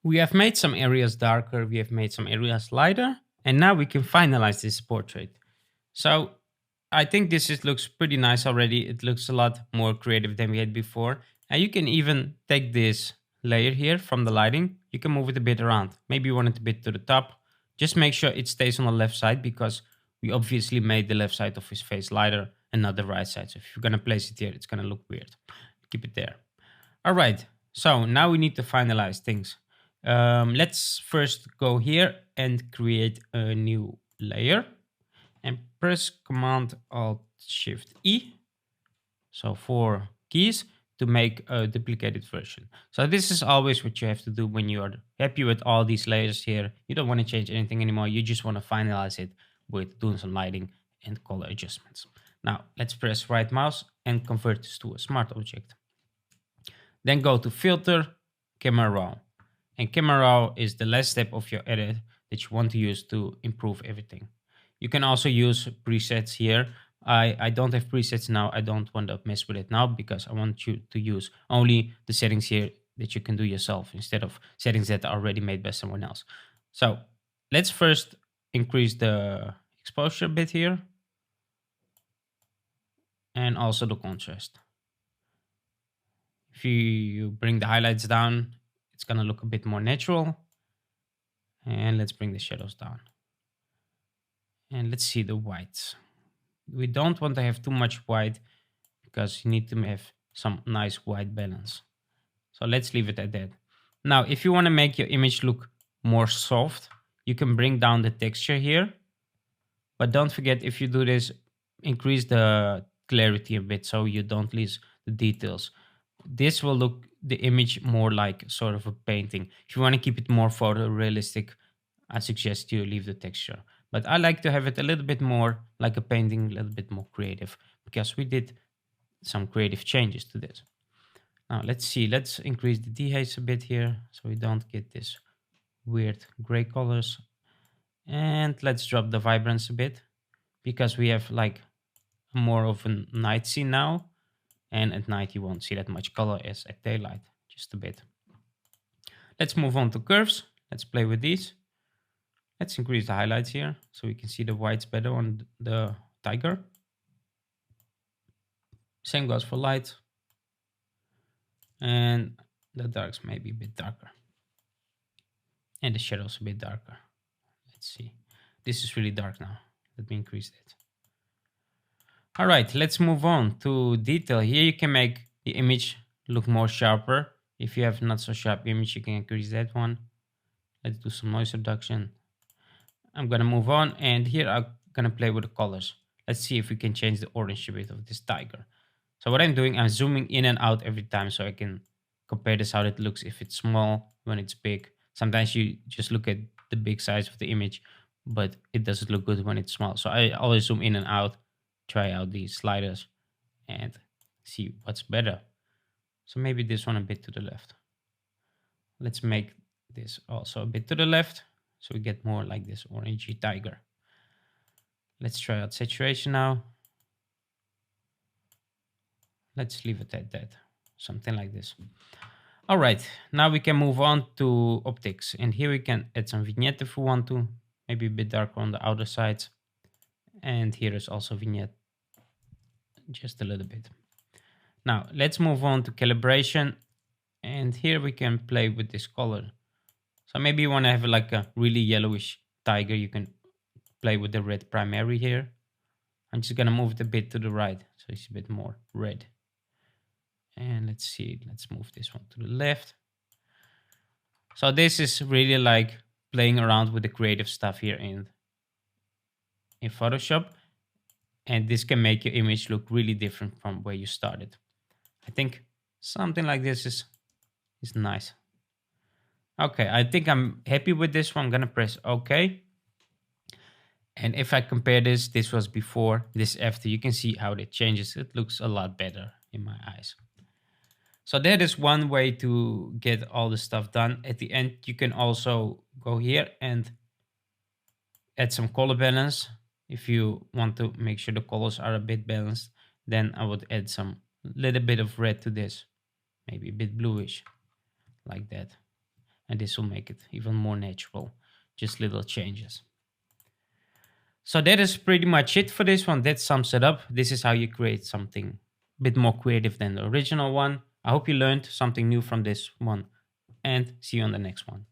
We have made some areas darker, we have made some areas lighter, and now we can finalize this portrait. So I think looks pretty nice already. It looks a lot more creative than we had before. And you can even take this layer here from the lighting. You can move it a bit around. Maybe you want it a bit to the top. Just make sure it stays on the left side because we obviously made the left side of his face lighter and not the right side. So if you're going to place it here, it's going to look weird. Keep it there. All right. So now we need to finalize things. Let's first go here and create a new layer and press Command Alt Shift E. So 4 keys to make a duplicated version. So this is always what you have to do when you are happy with all these layers here. You don't want to change anything anymore. You just want to finalize it with doing some lighting and color adjustments. Now let's press right mouse and convert this to a smart object. Then go to Filter, Camera Raw. And Camera Raw is the last step of your edit that you want to use to improve everything. You can also use presets here. I don't have presets now. I don't want to mess with it now because I want you to use only the settings here that you can do yourself instead of settings that are already made by someone else. So let's first increase the exposure a bit here and also the contrast. If you bring the highlights down, it's going to look a bit more natural. And let's bring the shadows down. And let's see the whites. We don't want to have too much white because you need to have some nice white balance. So let's leave it at that. Now, if you want to make your image look more soft, you can bring down the texture here. But don't forget, if you do this, increase the clarity a bit so you don't lose the details. This will look the image more like sort of a painting. If you want to keep it more photorealistic, I suggest you leave the texture. But I like to have it a little bit more like a painting, a little bit more creative, because we did some creative changes to this. Now let's see, let's increase the dehaze a bit here so we don't get this weird gray colors. And let's drop the vibrance a bit because we have like more of a night scene now. And at night you won't see that much color as at daylight, just a bit. Let's move on to curves. Let's play with these. Let's increase the highlights here so we can see the whites better on the tiger. Same goes for light. And the darks maybe a bit darker. And the shadows a bit darker. Let's see. This is really dark now. Let me increase it. All right, let's move on to detail. Here you can make the image look more sharper. If you have not so sharp image, you can increase that one. Let's do some noise reduction. I'm gonna move on, and here I'm gonna play with the colors. Let's see if we can change the orange a bit of this tiger. So what I'm doing, I'm zooming in and out every time so I can compare this how it looks if it's small, when it's big. Sometimes you just look at the big size of the image, but it doesn't look good when it's small. So I always zoom in and out, try out these sliders and see what's better. So maybe this one a bit to the left. Let's make this also a bit to the left so we get more like this orangey tiger. Let's try out saturation now. Let's leave it at that, something like this. All right, now we can move on to optics, and here we can add some vignette if we want to, maybe a bit darker on the outer sides. And here is also vignette, just a little bit. Now let's move on to calibration, and here we can play with this color. So maybe you want to have like a really yellowish tiger, you can play with the red primary here. I'm just gonna move it a bit to the right so it's a bit more red. And let's see, let's move this one to the left. So this is really like playing around with the creative stuff here in Photoshop. And this can make your image look really different from where you started. I think something like this is nice. Okay, I think I'm happy with this one. I'm gonna press OK. And if I compare this was before, this after, you can see how it changes. It looks a lot better in my eyes. So that is one way to get all the stuff done. At the end, you can also go here and add some color balance. If you want to make sure the colors are a bit balanced, then I would add some little bit of red to this, maybe a bit bluish like that. And this will make it even more natural. Just little changes. So that is pretty much it for this one. That sums it up. This is how you create something a bit more creative than the original one. I hope you learned something new from this one, and see you on the next one.